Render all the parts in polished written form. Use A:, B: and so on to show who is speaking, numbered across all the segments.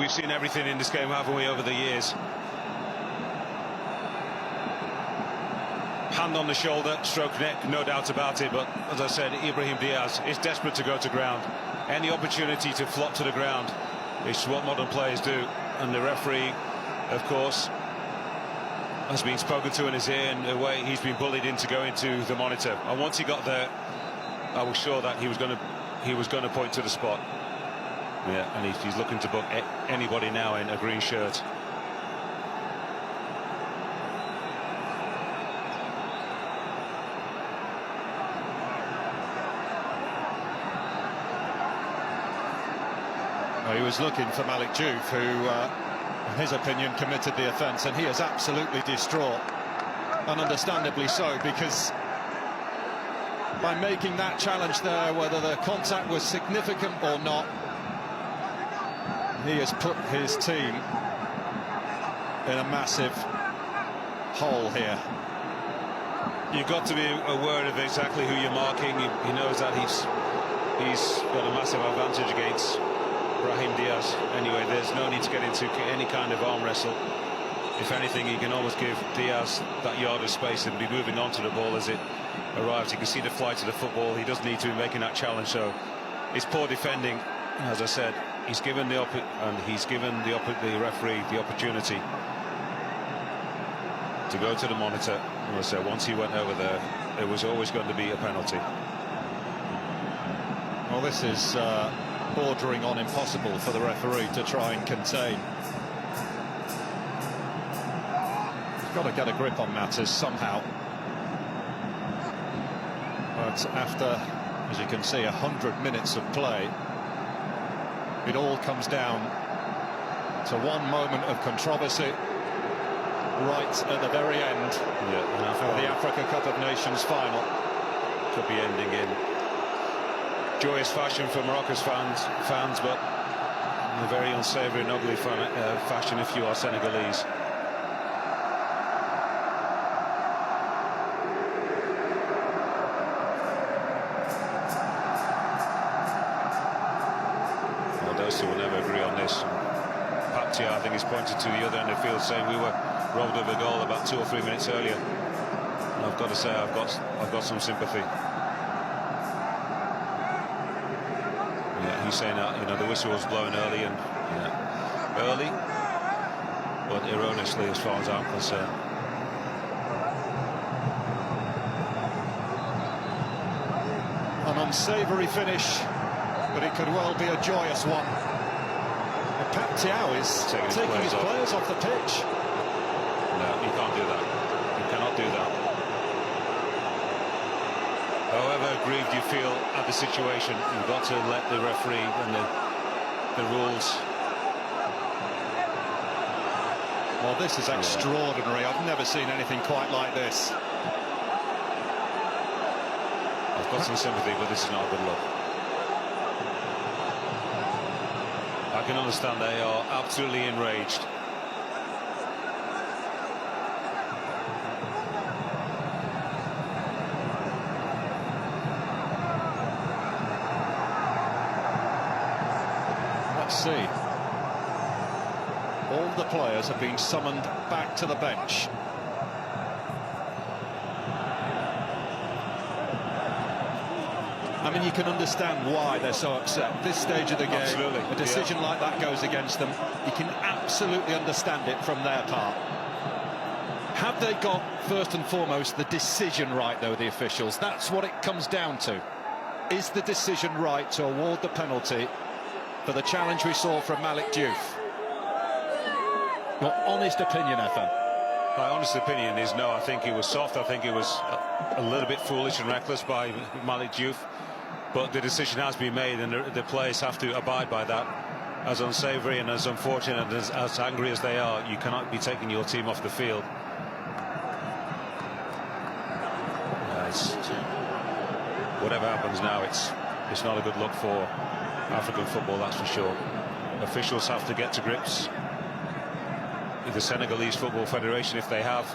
A: We've seen everything in this game, haven't we, over the years? Hand on the shoulder, stroke neck, no doubt about it, but as I said, Ibrahim Diaz is desperate to go to ground. Any opportunity to flop to the ground is what modern players do, and the referee, of course, has been spoken to in his ear, and the way he's been bullied into going to the monitor. And once he got there, I was sure that he was going to point to the spot. Yeah, and he's looking to book anybody now in a green shirt.
B: Well, he was looking for Malik Diouf, who, in his opinion, committed the offence, and he is absolutely distraught, and understandably so, because by making that challenge there, whether the contact was significant or not, he has put his team in a massive hole here.
A: You've got to be aware of exactly who you're marking. He knows that he's got a massive advantage against Brahim Diaz. Anyway, there's no need to get into any kind of arm wrestle. If anything, he can almost give Diaz that yard of space and be moving on to the ball as it arrives. You can see the flight of the football. He doesn't need to be making that challenge, so it's poor defending. As I said, he's given the referee the opportunity to go to the monitor. And I said, once he went over there, it was always going to be a penalty.
B: Well, this is bordering on impossible for the referee to try and contain. He's got to get a grip on matters somehow. But after, as you can see, 100 minutes of play, it all comes down to one moment of controversy right at the very end of the Africa Cup of Nations final.
A: Could be ending in joyous fashion for Morocco's fans, but in a very unsavoury and ugly fashion if you are Senegalese. Well, those two will never agree on this. Patia, I think, is pointed to the other end of the field, saying we were robbed of a goal about 2 or 3 minutes earlier. And I've got to say, I've got some sympathy. He's saying that, you know, the whistle was blowing early, and early, but erroneously as far as I'm concerned.
B: An unsavoury finish, but it could well be a joyous one. Pat Thiaw is taking his players off the pitch.
A: No, you can't do that. You cannot do that. However aggrieved you feel at the situation, you've got to let the referee and the rules.
B: Well, this is extraordinary. I've never seen anything quite like this.
A: I've got some sympathy, but this is not a good look. I can understand they are absolutely enraged.
B: See, all the players have been summoned back to the bench. I mean, you can understand why they're so upset. At this stage of the game, a decision like that goes against them. You can absolutely understand it from their part. Have they got, first and foremost, the decision right, though, the officials? That's what it comes down to. Is the decision right to award the penalty for the challenge we saw from Malik Diouf? Your honest opinion, FM?
A: My honest opinion is no. I think he was soft. I think it was a little bit foolish and reckless by Malik Diouf. But the decision has been made, and the players have to abide by that. As unsavoury and as unfortunate and as angry as they are, you cannot be taking your team off the field. Whatever happens now, it's not a good look for African football, that's for sure. Officials have to get to grips with the Senegalese Football Federation if they have.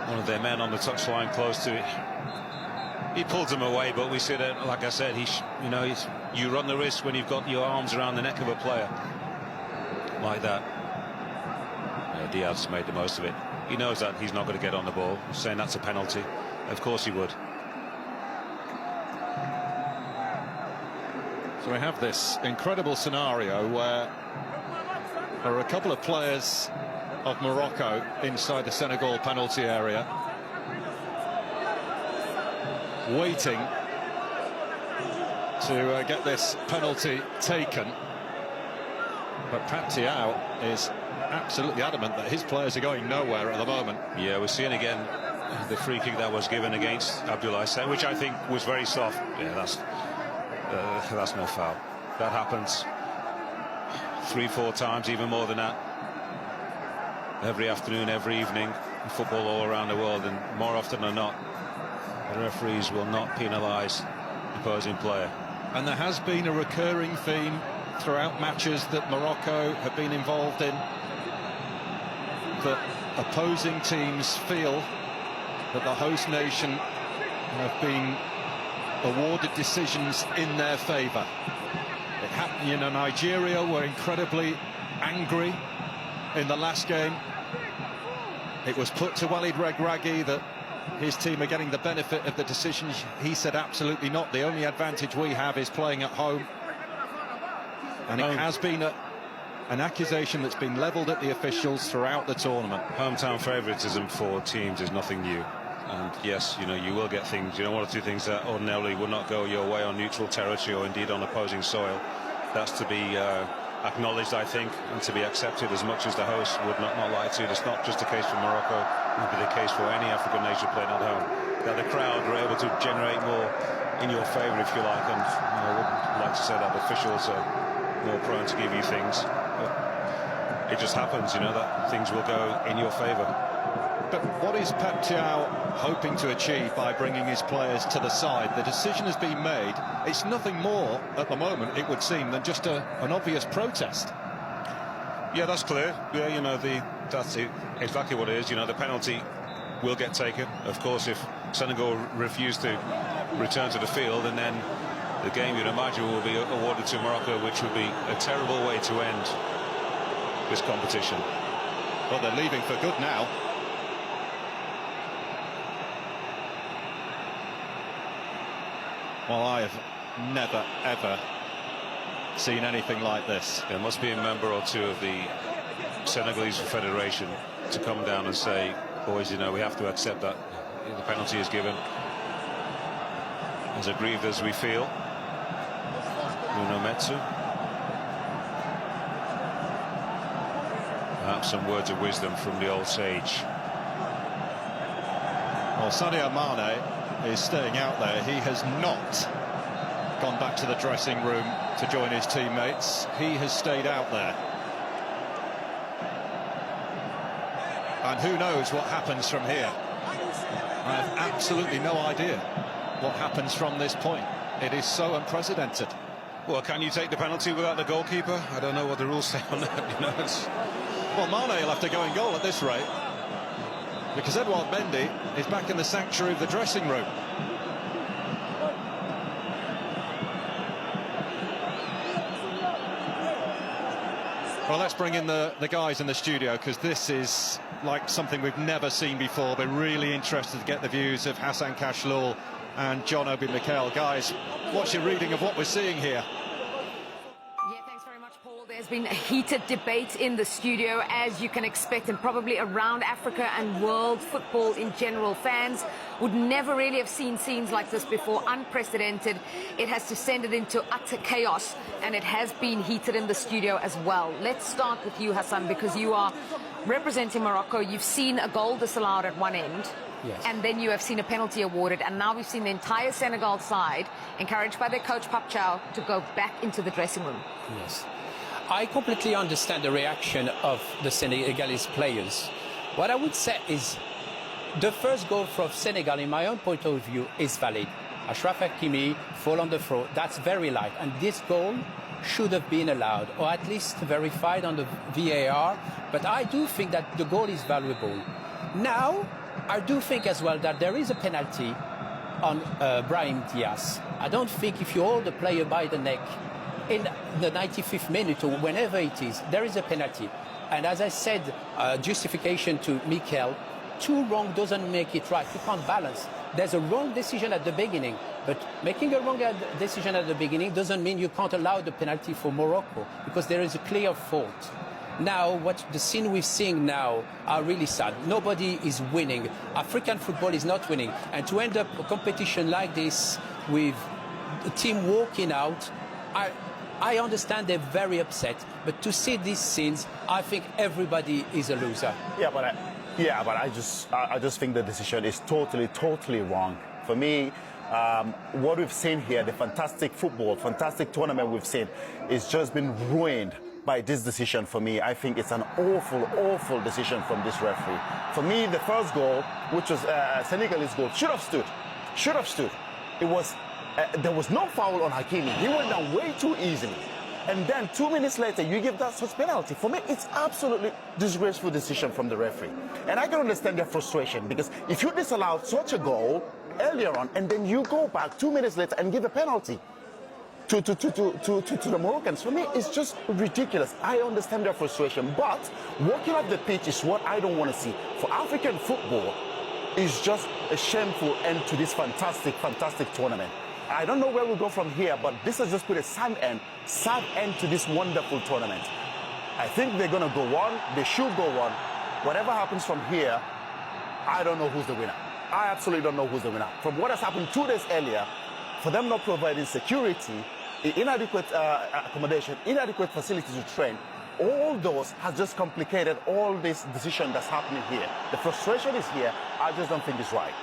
A: One of their men on the touchline close to it. He pulled him away, but we see that, like I said, you run the risk when you've got your arms around the neck of a player like that. Yeah, Diaz made the most of it. He knows that he's not going to get on the ball. He's saying that's a penalty. Of course he would.
B: So we have this incredible scenario where there are a couple of players of Morocco inside the Senegal penalty area, waiting to get this penalty taken. But Pat Thiaw is absolutely adamant that his players are going nowhere at the moment.
A: Yeah, we're seeing again the free kick that was given against Abdoulaye Sène, which I think was very soft. Yeah, that's no foul. That happens 3-4 times, even more than that, every afternoon, every evening in football all around the world, and more often than not the referees will not penalise the opposing player.
B: And there has been a recurring theme throughout matches that Morocco have been involved in, that opposing teams feel that the host nation have been awarded decisions in their favour. It happened, Nigeria were incredibly angry in the last game. It was put to Walid Regragui that his team are getting the benefit of the decisions. He said absolutely not. The only advantage we have is playing at home. And it has been an accusation that's been levelled at the officials throughout the tournament.
A: Hometown favouritism for teams is nothing new. And yes, you will get things, one or two things that ordinarily would not go your way on neutral territory or indeed on opposing soil. That's to be acknowledged, I think, and to be accepted as much as the host would not like to. It's not just the case for Morocco, it would be the case for any African nation playing at home, that the crowd were able to generate more in your favour, if you like, and I would like to say that officials are more prone to give you things. But it just happens, that things will go in your favour.
B: But what is Pat Thiaw hoping to achieve by bringing his players to the side? The decision has been made. It's nothing more at the moment, it would seem, than just an obvious protest.
A: Yeah, that's clear. Yeah, that's exactly what it is. The penalty will get taken. Of course, if Senegal refuse to return to the field, and then the game, you'd imagine, will be awarded to Morocco, which would be a terrible way to end this competition.
B: Well, they're leaving for good now. Well, I have never, ever seen anything like this.
A: There must be a member or two of the Senegalese Federation to come down and say, boys, we have to accept that the penalty is given. As aggrieved as we feel. Bruno Metsu. Perhaps some words of wisdom from the old sage.
B: Well, Sadio Mane is staying out there. He has not gone back to the dressing room to join his teammates. He has stayed out there. And who knows what happens from here. I have absolutely no idea what happens from this point. It is so unprecedented.
A: Well, can you take the penalty without the goalkeeper? I don't know what the rules say on that.
B: Well, Mane will have to go in goal at this rate, because Edouard Mendy is back in the sanctuary of the dressing room. Well, let's bring in the guys in the studio, because this is like something we've never seen before. We're really interested to get the views of Hassan Kashlul and John Obi Mikel. Guys, what's your reading of what we're seeing here?
C: There's been a heated debate in the studio, as you can expect, and probably around Africa and world football in general. Fans would never really have seen scenes like this before. Unprecedented. It has descended into utter chaos, and it has been heated in the studio as well. Let's start with you, Hassan, because you are representing Morocco. You've seen a goal disallowed at one end.
D: Yes.
C: And then you have seen a penalty awarded, and now we've seen the entire Senegal side, encouraged by their coach Pape Thiaw, to go back into the dressing room.
D: Yes. I completely understand the reaction of the Senegalese players. What I would say is the first goal from Senegal, in my own point of view, is valid. Achraf Hakimi fall on the throw. That's very light. And this goal should have been allowed, or at least verified on the VAR. But I do think that the goal is valuable. Now, I do think as well that there is a penalty on Brahim Diaz. I don't think if you hold the player by the neck in the 95th minute or whenever it is, there is a penalty. And as I said, justification to Mikel, too wrong doesn't make it right. You can't balance. There's a wrong decision at the beginning, but making a wrong decision at the beginning doesn't mean you can't allow the penalty for Morocco, because there is a clear fault. Now, what the scene we're seeing now are really sad. Nobody is winning. African football is not winning. And to end up a competition like this with the team walking out, I understand they're very upset. But to see these scenes, I think everybody is a loser.
E: Yeah, but I just think the decision is totally wrong. For me, what we've seen here, the fantastic football, fantastic tournament we've seen, is just been ruined by this decision. For me, I think it's an awful decision from this referee. For me, the first goal, which was Senegalese goal, should have stood. It was there was no foul on Hakimi. He went down way too easily. And then 2 minutes later, you give that such penalty. For me, it's absolutely disgraceful decision from the referee. And I can understand their frustration, because if you disallow such a goal earlier on, and then you go back 2 minutes later and give a penalty to the Moroccans, for me, it's just ridiculous. I understand their frustration, but walking off the pitch is what I don't want to see. For African football, it's just a shameful end to this fantastic tournament. I don't know where we'll go from here, but this has just put a sad end to this wonderful tournament. I think they're going to go on. They should go on. Whatever happens from here, I don't know who's the winner. I absolutely don't know who's the winner. From what has happened 2 days earlier, for them not providing security, inadequate accommodation, inadequate facilities to train, all those has just complicated all this decision that's happening here. The frustration is here. I just don't think it's right.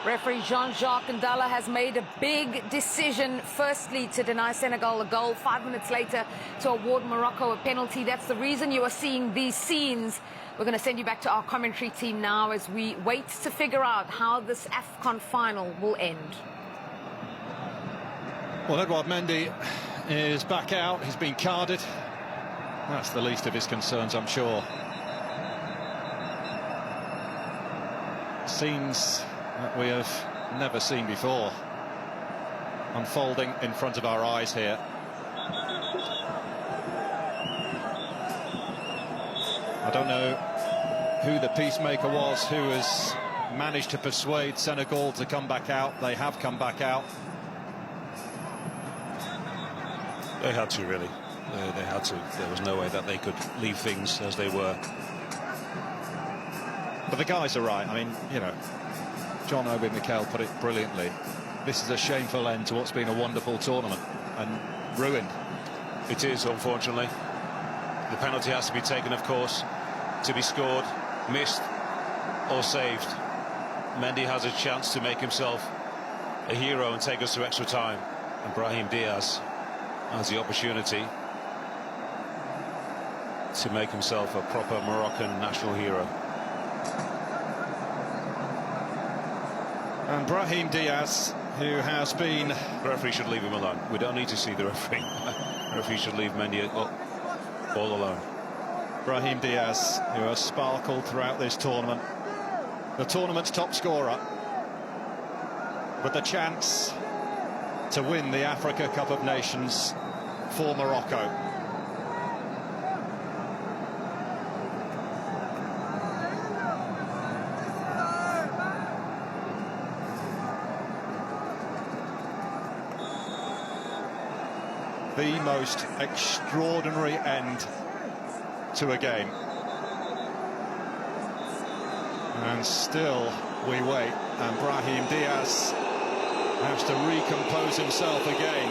C: Referee Jean-Jacques Ndala has made a big decision, firstly to deny Senegal a goal, 5 minutes later to award Morocco a penalty. That's the reason you are seeing these scenes. We're going to send you back to our commentary team now as we wait to figure out how this AFCON final will end.
B: Well, Edouard Mendy is back out. He's been carded. That's the least of his concerns, I'm sure. Scenes that we have never seen before unfolding in front of our eyes here. I don't know who the peacemaker was who has managed to persuade Senegal to come back out. They have come back out.
A: They had to, really. They had to. There was no way that they could leave things as they were.
B: But the guys are right. I mean, you know, John Obi Mikel put it brilliantly. This is a shameful end to what's been a wonderful tournament, and ruined.
A: It is, unfortunately. The penalty has to be taken, of course, to be scored, missed or saved. Mendy has a chance to make himself a hero and take us to extra time, and Brahim Diaz has the opportunity to make himself a proper Moroccan national hero.
B: And Brahim Diaz, who has been...
A: The referee should leave him alone. We don't need to see the referee. The referee should leave Mendy all alone.
B: Brahim Diaz, who has sparkled throughout this tournament. The tournament's top scorer, with the chance to win the Africa Cup of Nations for Morocco. The most extraordinary end to a game. And still we wait, and Brahim Diaz has to recompose himself again.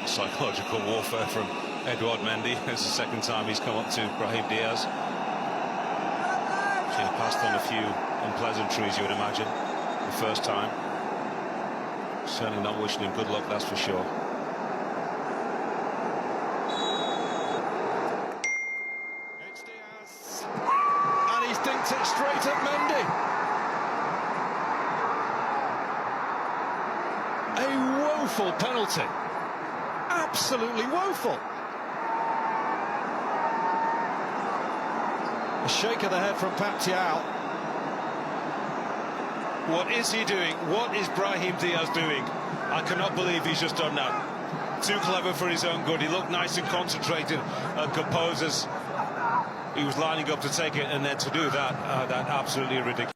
A: Psychological warfare from Edouard Mendy. It's the second time he's come up to Brahim Diaz. She had passed on a few unpleasantries, you would imagine, the first time. Certainly not wishing him good luck, that's for sure.
B: It's Diaz, and he's dinked it straight at Mendy. A woeful penalty, absolutely woeful. A shake of the head from Pat Thiaw.
A: What is he doing? What is Brahim Diaz doing? I cannot believe he's just done that. Too clever for his own good. He looked nice and concentrated and composed as he was lining up to take it, and then to do that, that absolutely ridiculous.